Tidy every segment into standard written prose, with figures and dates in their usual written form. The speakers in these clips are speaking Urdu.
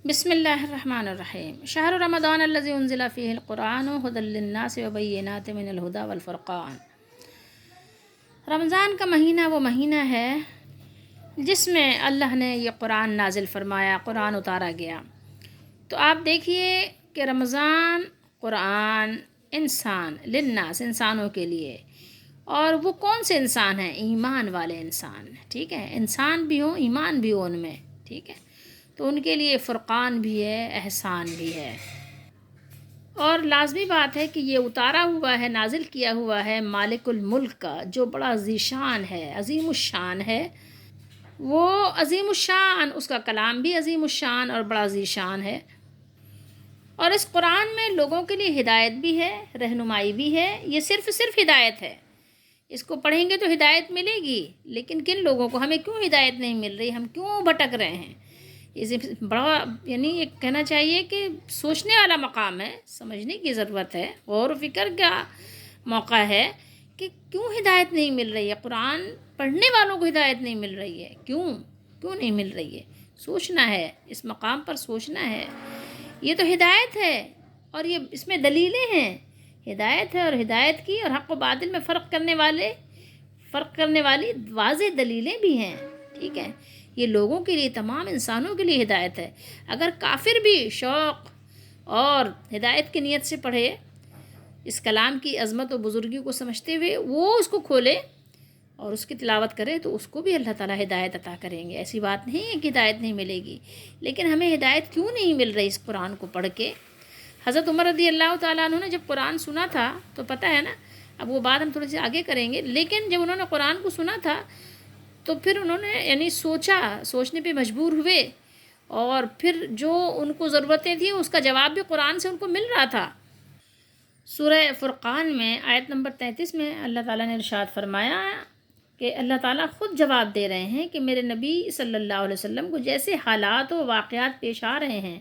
بسم اللہ الرحمن الرحیم۔ شہر رمضان الذی انزل فیہ القرآن ھدی للناس وبینات من الہدی والفرقان۔ رمضان کا مہینہ وہ مہینہ ہے جس میں اللہ نے یہ قرآن نازل فرمایا، قرآن اتارا گیا۔ تو آپ دیکھیے کہ رمضان قرآن انسان للناس انسانوں کے لیے، اور وہ کون سے انسان ہیں؟ ایمان والے انسان، ٹھیک ہے، انسان بھی ہوں، ایمان بھی ہو ان میں، ٹھیک ہے، تو ان کے لیے فرقان بھی ہے، احسان بھی ہے۔ اور لازمی بات ہے کہ یہ اتارا ہوا ہے، نازل کیا ہوا ہے مالک الملک کا، جو بڑا ذیشان ہے، عظیم الشان ہے۔ وہ عظیم الشان، اس کا کلام بھی عظیم الشان اور بڑا ذیشان ہے۔ اور اس قرآن میں لوگوں کے لیے ہدایت بھی ہے، رہنمائی بھی ہے۔ یہ صرف ہدایت ہے، اس کو پڑھیں گے تو ہدایت ملے گی، لیکن کن لوگوں کو؟ ہمیں کیوں ہدایت نہیں مل رہی؟ ہم کیوں بھٹک رہے ہیں؟ اسے بڑا یہ کہنا چاہیے کہ سوچنے والا مقام ہے، سمجھنے کی ضرورت ہے، غور و فکر کا موقع ہے کہ کیوں ہدایت نہیں مل رہی ہے؟ قرآن پڑھنے والوں کو ہدایت نہیں مل رہی ہے، کیوں نہیں مل رہی ہے؟ سوچنا ہے، اس مقام پر سوچنا ہے۔ یہ تو ہدایت ہے، اور یہ اس میں دلیلیں ہیں، ہدایت ہے، اور ہدایت کی اور حق و باطل میں فرق کرنے والی واضح دلیلیں بھی ہیں، ٹھیک ہے۔ یہ لوگوں کے لیے، تمام انسانوں کے لیے ہدایت ہے۔ اگر کافر بھی شوق اور ہدایت کی نیت سے پڑھے، اس کلام کی عظمت و بزرگی کو سمجھتے ہوئے وہ اس کو کھولے اور اس کی تلاوت کرے، تو اس کو بھی اللہ تعالیٰ ہدایت عطا کریں گے۔ ایسی بات نہیں ہے کہ ہدایت نہیں ملے گی، لیکن ہمیں ہدایت کیوں نہیں مل رہی اس قرآن کو پڑھ کے؟ حضرت عمر رضی اللہ تعالیٰ عنہ نے جب قرآن سنا تھا، تو پتہ ہے نا، اب وہ بات ہم تھوڑی سی آگے کریں گے، لیکن جب انہوں نے قرآن کو سنا تھا تو پھر انہوں نے سوچنے پہ مجبور ہوئے، اور پھر جو ان کو ضرورتیں تھیں اس کا جواب بھی قرآن سے ان کو مل رہا تھا۔ سورہ فرقان میں آیت نمبر 33 میں اللہ تعالیٰ نے ارشاد فرمایا کہ اللہ تعالیٰ خود جواب دے رہے ہیں کہ میرے نبی صلی اللہ علیہ وسلم کو جیسے حالات و واقعات پیش آ رہے ہیں،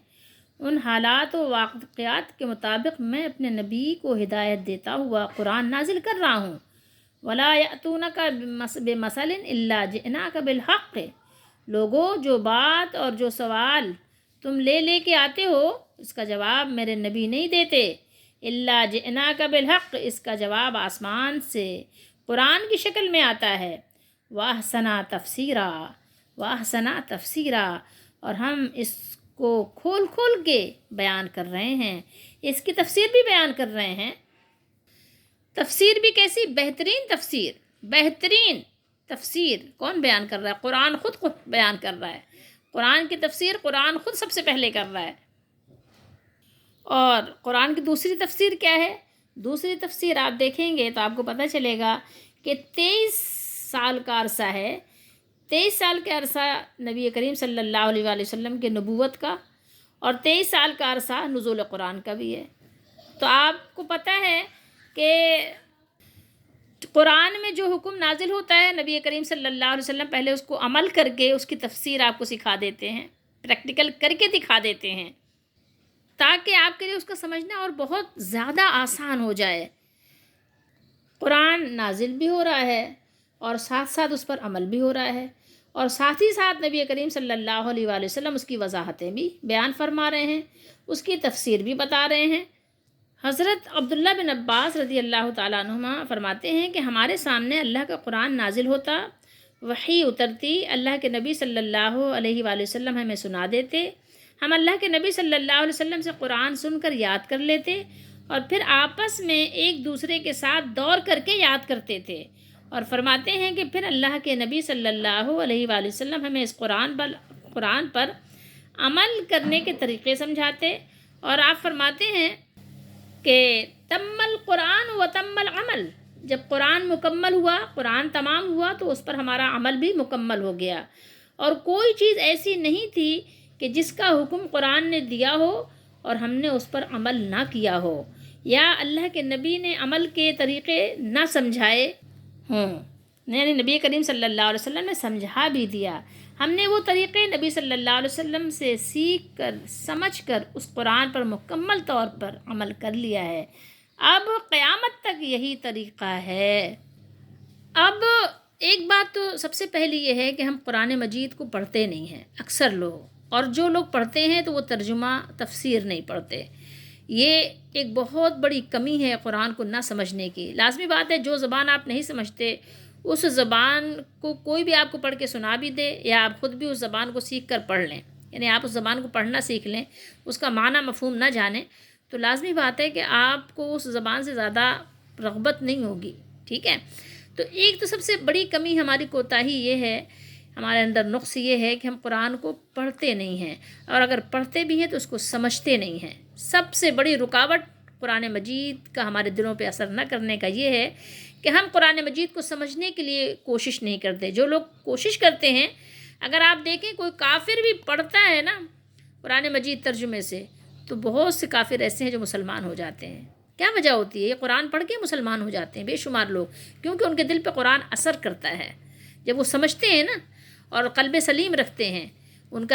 ان حالات و واقعات کے مطابق میں اپنے نبی کو ہدایت دیتا ہوا قرآن نازل کر رہا ہوں۔ وَلَا يَأْتُونَكَ بِمَثَلٍ إِلَّا جِئْنَاكَ بِالْحَقِّ۔ لوگو، جو بات اور جو سوال تم لے کے آتے ہو، اس کا جواب میرے نبی نہیں دیتے۔ إِلَّا جِئْنَاكَ بِالْحَقِّ، اس کا جواب آسمان سے قرآن کی شکل میں آتا ہے۔ وَأَحْسَنَ تَفْسِيرًا، اور ہم اس کو کھول کے بیان کر رہے ہیں، اس کی تفسیر بھی بیان کر رہے ہیں۔ تفسیر بھی کیسی؟ بہترین تفسیر کون بیان کر رہا ہے؟ قرآن خود بیان کر رہا ہے۔ قرآن کی تفسیر قرآن خود سب سے پہلے کر رہا ہے۔ اور قرآن کی دوسری تفسیر کیا ہے؟ دوسری تفسیر آپ دیکھیں گے تو آپ کو پتہ چلے گا کہ 23 سال کا عرصہ ہے، 23 سال کا عرصہ نبی کریم صلی اللہ علیہ وآلہ وسلم کے نبوت کا، اور 23 سال کا عرصہ نزول قرآن کا بھی ہے۔ تو آپ کو پتہ ہے کہ قرآن میں جو حکم نازل ہوتا ہے، نبی کریم صلی اللہ علیہ وسلم پہلے اس کو عمل کر کے اس کی تفسیر آپ کو سکھا دیتے ہیں، پریکٹیکل کر کے دکھا دیتے ہیں، تاکہ آپ کے لیے اس کا سمجھنا اور بہت زیادہ آسان ہو جائے۔ قرآن نازل بھی ہو رہا ہے، اور ساتھ ساتھ اس پر عمل بھی ہو رہا ہے، اور ساتھ ہی ساتھ نبی کریم صلی اللہ علیہ وآلہ وسلم اس کی وضاحتیں بھی بیان فرما رہے ہیں، اس کی تفسیر بھی بتا رہے ہیں۔ حضرت عبداللہ بن عباس رضی اللہ تعالیٰ عنہما فرماتے ہیں کہ ہمارے سامنے اللہ کا قرآن نازل ہوتا، وحی اترتی، اللہ کے نبی صلی اللہ علیہ وآلہ وسلم ہمیں سنا دیتے، ہم اللہ کے نبی صلی اللہ علیہ وسلم سے قرآن سن کر یاد کر لیتے، اور پھر آپس میں ایک دوسرے کے ساتھ دور کر کے یاد کرتے تھے۔ اور فرماتے ہیں کہ پھر اللہ کے نبی صلی اللہ علیہ وآلہ وسلم ہمیں اس قرآن پر عمل کرنے کے طریقے سمجھاتے، اور آپ فرماتے ہیں کہ تم القرآن و تم العمل، جب قرآن مکمل ہوا، قرآن تمام ہوا، تو اس پر ہمارا عمل بھی مکمل ہو گیا، اور کوئی چیز ایسی نہیں تھی کہ جس کا حکم قرآن نے دیا ہو اور ہم نے اس پر عمل نہ کیا ہو، یا اللہ کے نبی نے عمل کے طریقے نہ سمجھائے ہوں، یعنی نبی کریم صلی اللہ علیہ وسلم نے سمجھا بھی دیا، ہم نے وہ طریقے نبی صلی اللہ علیہ وسلم سے سیکھ کر، سمجھ کر اس قرآن پر مکمل طور پر عمل کر لیا ہے۔ اب قیامت تک یہی طریقہ ہے۔ اب ایک بات تو سب سے پہلی یہ ہے کہ ہم قرآن مجید کو پڑھتے نہیں ہیں، اکثر لوگ اور جو لوگ پڑھتے ہیں تو وہ ترجمہ تفسیر نہیں پڑھتے۔ یہ ایک بہت بڑی کمی ہے قرآن کو نہ سمجھنے کی۔ لازمی بات ہے جو زبان آپ نہیں سمجھتے اس زبان کو کوئی بھی آپ کو پڑھ کے سنا بھی دے یا آپ خود بھی اس زبان کو سیکھ کر پڑھ لیں، یعنی آپ اس زبان کو پڑھنا سیکھ لیں، اس کا معنی مفہوم نہ جانیں، تو لازمی بات ہے کہ آپ کو اس زبان سے زیادہ رغبت نہیں ہوگی، ٹھیک ہے۔ تو ایک تو سب سے بڑی کمی ہماری کوتاہی یہ ہے، ہمارے اندر نقص یہ ہے کہ ہم قرآن کو پڑھتے نہیں ہیں، اور اگر پڑھتے بھی ہیں تو اس کو سمجھتے نہیں ہیں۔ سب سے بڑی رکاوٹ قرآن مجید کا ہمارے دلوں پہ اثر نہ کرنے کا یہ ہے کہ ہم قرآن مجید کو سمجھنے کے لیے کوشش نہیں کرتے۔ جو لوگ کوشش کرتے ہیں، اگر آپ دیکھیں کوئی کافر بھی پڑھتا ہے نا قرآن مجید ترجمے سے، تو بہت سے کافر ایسے ہیں جو مسلمان ہو جاتے ہیں۔ کیا وجہ ہوتی ہے؟ یہ قرآن پڑھ کے مسلمان ہو جاتے ہیں بے شمار لوگ، کیونکہ ان کے دل پہ قرآن اثر کرتا ہے۔ جب وہ سمجھتے ہیں نا اور قلب سلیم رکھتے ہیں، ان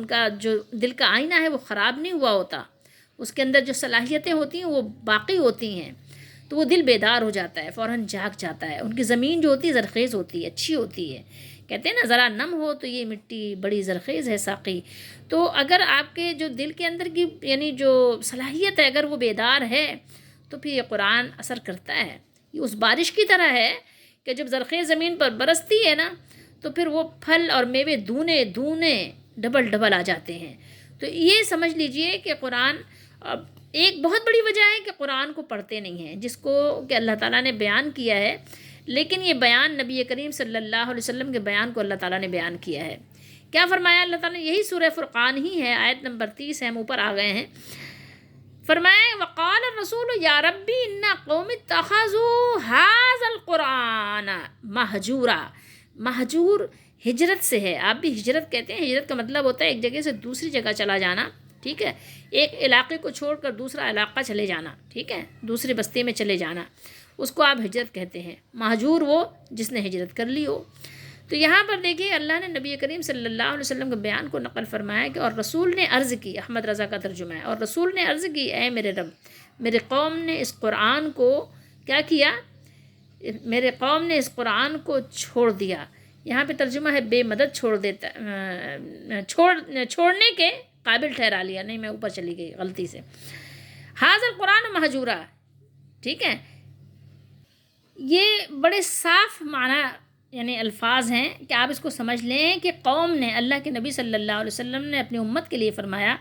کا جو دل کا آئینہ ہے وہ خراب نہیں ہوا ہوتا، اس کے اندر جو صلاحیتیں ہوتی ہیں وہ باقی ہوتی ہیں، تو وہ دل بیدار ہو جاتا ہے، فوراً جاگ جاتا ہے۔ ان کی زمین جو ہوتی ہے زرخیز ہوتی ہے، اچھی ہوتی ہے۔ کہتے ہیں نا ذرا نم ہو تو یہ مٹی بڑی زرخیز ہے ساقی۔ تو اگر آپ کے جو دل کے اندر کی یعنی جو صلاحیت ہے اگر وہ بیدار ہے تو پھر یہ قرآن اثر کرتا ہے۔ یہ اس بارش کی طرح ہے کہ جب زرخیز زمین پر برستی ہے نا تو پھر وہ پھل اور میوے دونے دونے ڈبل ڈبل آ جاتے ہیں۔ تو یہ سمجھ لیجئے کہ قرآن ایک بہت بڑی وجہ ہے کہ قرآن کو پڑھتے نہیں ہیں، جس کو کہ اللہ تعالیٰ نے بیان کیا ہے، لیکن یہ بیان نبی کریم صلی اللہ علیہ وسلم کے بیان کو اللہ تعالیٰ نے بیان کیا ہے۔ کیا فرمایا اللہ تعالیٰ نے؟ یہی سورہ فرقان ہی ہے، آیت نمبر 30 ہے، ہم اوپر آ گئے ہیں۔ فرمایا وقال الرسول یا ربی ان قوم اتخذوا ھذا القرآن مہجورا۔ مہجور ہجرت سے ہے، آپ بھی ہجرت کہتے ہیں۔ ہجرت کا مطلب ہوتا ہے ایک جگہ سے دوسری جگہ چلا جانا، ٹھیک ہے، ایک علاقے کو چھوڑ کر دوسرا علاقہ چلے جانا، ٹھیک ہے، دوسری بستی میں چلے جانا، اس کو آپ ہجرت کہتے ہیں۔ مہجور وہ جس نے ہجرت کر لی ہو۔ تو یہاں پر دیکھیے اللہ نے نبی کریم صلی اللہ علیہ وسلم کے بیان کو نقل فرمایا کہ اور رسول نے عرض کی، احمد رضا کا ترجمہ ہے، اور رسول نے عرض کی اے میرے رب، میرے قوم نے اس قرآن کو کیا کیا؟ میرے قوم نے اس قرآن کو چھوڑ دیا۔ یہاں پہ ترجمہ ہے بے مدد چھوڑ دیتا، چھوڑنے کے قابل ٹھہرا لیا، نہیں میں اوپر چلی گئی غلطی سے، ھذا القرآن مہجورا، ٹھیک ہے۔ یہ بڑے صاف معنی یعنی الفاظ ہیں کہ آپ اس کو سمجھ لیں کہ قوم نے، اللہ کے نبی صلی اللہ علیہ وسلم نے اپنی امت کے لیے فرمایا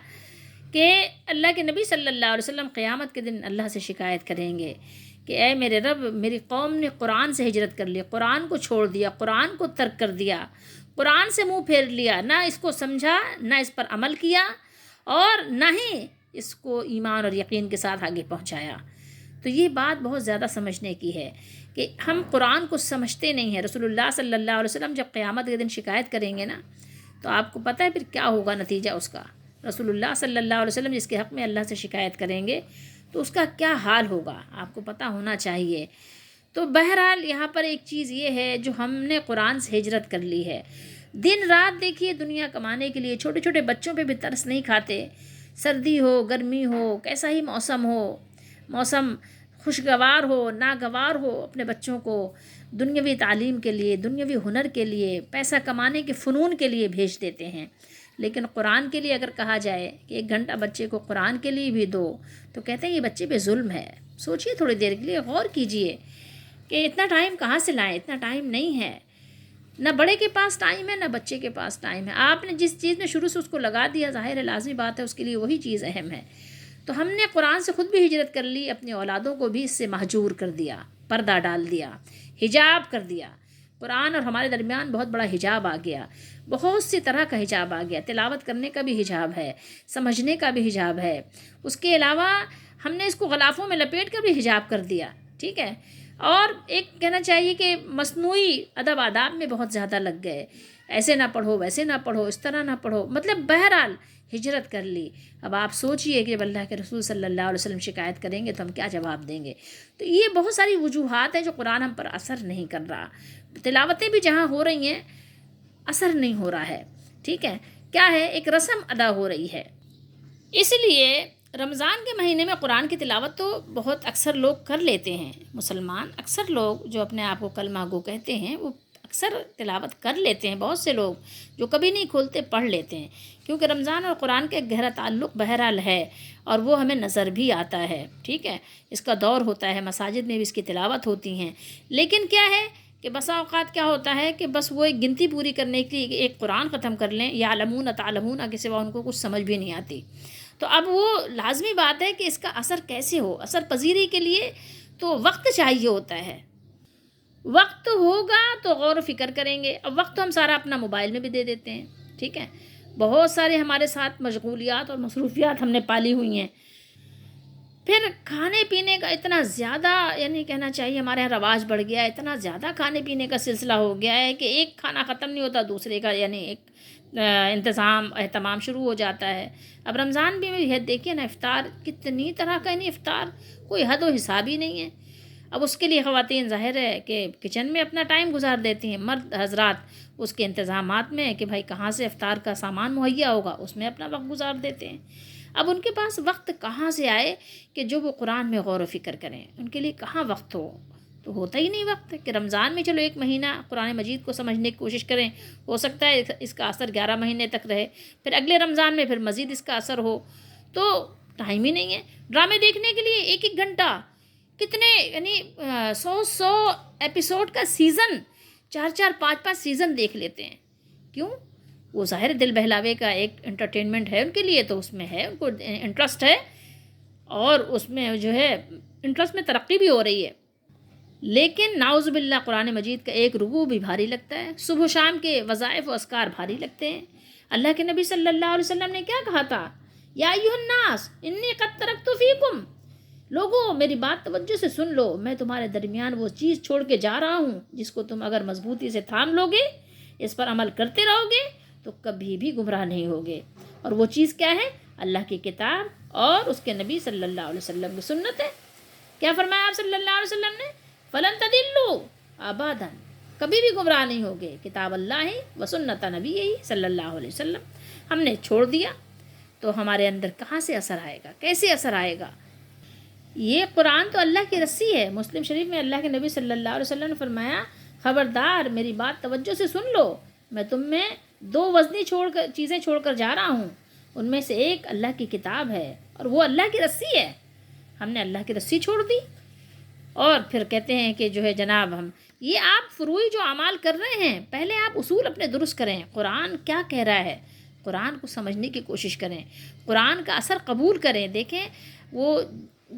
کہ اللہ کے نبی صلی اللہ علیہ وسلم قیامت کے دن اللہ سے شکایت کریں گے کہ اے میرے رب، میری قوم نے قرآن سے ہجرت کر لی، قرآن کو چھوڑ دیا، قرآن کو ترک کر دیا، قرآن سے منہ پھیر لیا، نہ اس کو سمجھا، نہ اس پر عمل کیا، اور نہ ہی اس کو ایمان اور یقین کے ساتھ آگے پہنچایا۔ تو یہ بات بہت زیادہ سمجھنے کی ہے کہ ہم قرآن کو سمجھتے نہیں ہیں۔ رسول اللہ صلی اللہ علیہ وسلم جب قیامت کے دن شکایت کریں گے نا تو آپ کو پتہ ہے پھر کیا ہوگا نتیجہ اس کا۔ رسول اللہ صلی اللہ علیہ وسلم جس کے حق میں اللہ سے شکایت کریں گے تو اس کا کیا حال ہوگا آپ کو پتہ ہونا چاہیے۔ تو بہرحال یہاں پر ایک چیز یہ ہے، جو ہم نے قرآن سے ہجرت کر لی ہے، دن رات دیکھیے دنیا کمانے کے لیے چھوٹے چھوٹے بچوں پہ بھی ترس نہیں کھاتے، سردی ہو گرمی ہو کیسا ہی موسم ہو، موسم خوشگوار ہو ناگوار ہو، اپنے بچوں کو دنیاوی تعلیم کے لیے، دنیاوی ہنر کے لیے، پیسہ کمانے کے فنون کے لیے بھیج دیتے ہیں۔ لیکن قرآن کے لیے اگر کہا جائے کہ 1 گھنٹہ بچے کو قرآن کے لیے بھی دو تو کہتے ہیں یہ بچے پہ ظلم ہے۔ سوچئے تھوڑی دیر کے لیے، غور کیجئے کہ اتنا ٹائم کہاں سے لائیں، اتنا ٹائم نہیں ہے، نہ بڑے کے پاس ٹائم ہے نہ بچے کے پاس ٹائم ہے۔ آپ نے جس چیز میں شروع سے اس کو لگا دیا، ظاہر ہے لازمی بات ہے اس کے لیے وہی چیز اہم ہے۔ تو ہم نے قرآن سے خود بھی ہجرت کر لی، اپنی اولادوں کو بھی اس سے مہجور کر دیا، پردہ ڈال دیا، حجاب کر دیا۔ قرآن اور ہمارے درمیان بہت بڑا حجاب آ گیا، بہت سی طرح کا حجاب آ گیا، تلاوت کرنے کا بھی حجاب ہے، سمجھنے کا بھی حجاب ہے، اس کے علاوہ ہم نے اس کو غلافوں میں لپیٹ کر بھی حجاب کر دیا، ٹھیک ہے۔ اور ایک کہنا چاہیے کہ مصنوعی ادب آداب میں بہت زیادہ لگ گئے، ایسے نہ پڑھو ویسے نہ پڑھو اس طرح نہ پڑھو، مطلب بہرحال ہجرت کر لی۔ اب آپ سوچئے کہ جب اللہ کے رسول صلی اللہ علیہ وسلم شکایت کریں گے تو ہم کیا جواب دیں گے۔ تو یہ بہت ساری وجوہات ہیں جو قرآن ہم پر اثر نہیں کر رہا، تلاوتیں بھی جہاں ہو رہی ہیں اثر نہیں ہو رہا ہے، ٹھیک ہے، کیا ہے ایک رسم ادا ہو رہی ہے۔ اس لیے رمضان کے مہینے میں قرآن کی تلاوت تو بہت اکثر لوگ کر لیتے ہیں، مسلمان اکثر لوگ جو اپنے آپ کو کلمہ گو کہتے ہیں وہ اکثر تلاوت کر لیتے ہیں، بہت سے لوگ جو کبھی نہیں کھولتے پڑھ لیتے ہیں، کیونکہ رمضان اور قرآن کا ایک گہرا تعلق بہرحال ہے، اور وہ ہمیں نظر بھی آتا ہے، ٹھیک ہے، اس کا دور ہوتا ہے، مساجد میں بھی اس کی تلاوت ہوتی ہیں، لیکن کیا ہے کہ بسا اوقات کیا ہوتا ہے کہ بس وہ ایک گنتی پوری کرنے کے لیے ایک قرآن ختم کر لیں، یعلمون تعلمون کے سوا ان کو کچھ سمجھ بھی نہیں آتی. تو اب وہ لازمی بات ہے کہ اس کا اثر کیسے ہو، اثر پذیری کے لیے تو وقت چاہیے ہوتا ہے. وقت ہوگا تو غور و فکر کریں گے. اب وقت تو ہم سارا اپنا موبائل میں بھی دے دیتے ہیں، ٹھیک ہے، بہت سارے ہمارے ساتھ مشغولیات اور مصروفیات ہم نے پالی ہوئی ہیں. پھر کھانے پینے کا اتنا زیادہ یعنی کہنا چاہیے ہمارے یہاں رواج بڑھ گیا ہے، اتنا زیادہ کھانے پینے کا سلسلہ ہو گیا ہے کہ ایک کھانا ختم نہیں ہوتا دوسرے کا یعنی ایک انتظام اہتمام شروع ہو جاتا ہے. اب رمضان بھی دیکھیے نا، افطار کتنی طرح کا، نہیں افطار کوئی حد و حساب ہی نہیں ہے. اب اس کے لیے خواتین ظاہر ہے کہ کچن میں اپنا ٹائم گزار دیتی ہیں، مرد حضرات اس کے انتظامات میں کہ بھائی کہاں سے افطار کا سامان مہیا ہوگا اس میں اپنا وقت گزار دیتے ہیں. اب ان کے پاس وقت کہاں سے آئے کہ جو وہ قرآن میں غور و فکر کریں، ان کے لیے کہاں وقت ہو، تو ہوتا ہی نہیں وقت کہ رمضان میں چلو ایک مہینہ قرآن مجید کو سمجھنے کی کوشش کریں، ہو سکتا ہے اس کا اثر 11 مہینے تک رہے، پھر اگلے رمضان میں پھر مزید اس کا اثر ہو، تو ٹائم ہی نہیں ہے. ڈرامے دیکھنے کے لیے ایک ایک گھنٹہ، کتنے یعنی 100 ایپیسوڈ کا سیزن، 4 5 سیزن دیکھ لیتے ہیں. کیوں؟ وہ ظاہر دل بہلاوے کا ایک انٹرٹینمنٹ ہے ان کے لیے، تو اس میں ہے ان کو انٹرسٹ ہے، اور اس میں جو ہے انٹرسٹ میں ترقی بھی ہو رہی ہے. لیکن نعوذ باللہ قرآن مجید کا ایک رکوع بھی بھاری لگتا ہے، صبح و شام کے وظائف و اذکار بھاری لگتے ہیں. اللہ کے نبی صلی اللہ علیہ وسلم نے کیا کہا تھا؟ یا ایھا الناس انی قد ترکت فیکم، لوگوں میری بات توجہ سے سن لو، میں تمہارے درمیان وہ چیز چھوڑ کے جا رہا ہوں جس کو تم اگر مضبوطی سے تھام لو گے، اس پر عمل کرتے رہو گے تو کبھی بھی گمراہ نہیں ہوگے. اور وہ چیز کیا ہے؟ اللہ کی کتاب اور اس کے نبی صلی اللہ علیہ وسلم کی سنت ہے. کیا فرمایا آپ صلی اللہ علیہ وسلم نے؟ فلن تضلوا ابدا، کبھی بھی گمراہ نہیں ہوگے، کتاب اللہ و سنت نبی صلی اللہ علیہ وسلم. ہم نے چھوڑ دیا تو ہمارے اندر کہاں سے اثر آئے گا، کیسے اثر آئے گا؟ یہ قرآن تو اللہ کی رسی ہے. مسلم شریف میں اللہ کے نبی صلی اللہ علیہ وسلم نے فرمایا، خبردار میری بات توجہ سے سن لو، میں تم میں 2 وزنی چیزیں چھوڑ کر جا رہا ہوں، ان میں سے ایک اللہ کی کتاب ہے اور وہ اللہ کی رسی ہے. ہم نے اللہ کی رسی چھوڑ دی، اور پھر کہتے ہیں کہ جو ہے جناب ہم یہ آپ فروعی جو اعمال کر رہے ہیں، پہلے آپ اصول اپنے درست کریں، قرآن کیا کہہ رہا ہے، قرآن کو سمجھنے کی کوشش کریں، قرآن کا اثر قبول کریں. دیکھیں وہ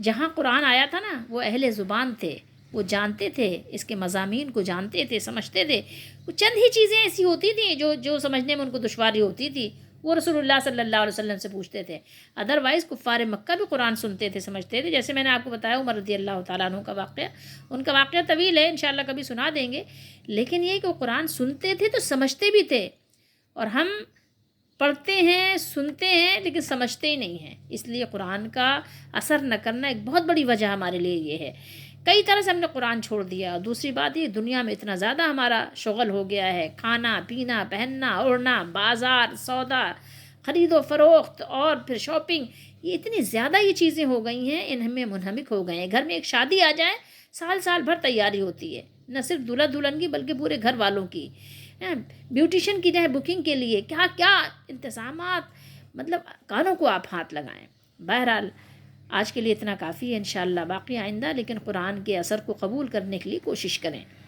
جہاں قرآن آیا تھا نا، وہ اہل زبان تھے، وہ جانتے تھے، اس کے مضامین کو جانتے تھے، سمجھتے تھے. وہ چند ہی چیزیں ایسی ہوتی تھیں جو سمجھنے میں ان کو دشواری ہوتی تھی، وہ رسول اللہ صلی اللہ علیہ وسلم سے پوچھتے تھے. ادروائز کفار مکہ بھی قرآن سنتے تھے، سمجھتے تھے. جیسے میں نے آپ کو بتایا عمر رضی اللہ تعالیٰ عنہ کا واقعہ، ان کا واقعہ طویل ہے، انشاءاللہ کبھی سنا دیں گے. لیکن یہ کہ وہ قرآن سنتے تھے تو سمجھتے بھی تھے، اور ہم پڑھتے ہیں سنتے ہیں لیکن سمجھتے ہی نہیں ہیں. اس لیے قرآن کا اثر نہ کرنا ایک بہت بڑی وجہ ہمارے لیے یہ ہے. کئی طرح سے ہم نے قرآن چھوڑ دیا. دوسری بات یہ، دنیا میں اتنا زیادہ ہمارا شغل ہو گیا ہے، کھانا پینا پہننا اوڑھنا، بازار سودا، خرید و فروخت، اور پھر شاپنگ، یہ اتنی زیادہ یہ چیزیں ہو گئی ہیں، ان میں منہمک ہو گئے ہیں. گھر میں ایک شادی آ جائے، سال بھر تیاری ہوتی ہے، نہ صرف دلہا دلہن کی بلکہ پورے گھر والوں کی. بیوٹیشین کی جائے بکنگ کے لیے کیا کیا انتظامات، مطلب کانوں کو آپ ہاتھ لگائیں. بہرحال آج کے لیے اتنا کافی ہے، انشاءاللہ باقی آئندہ، لیکن قرآن کے اثر کو قبول کرنے کے لیے کوشش کریں.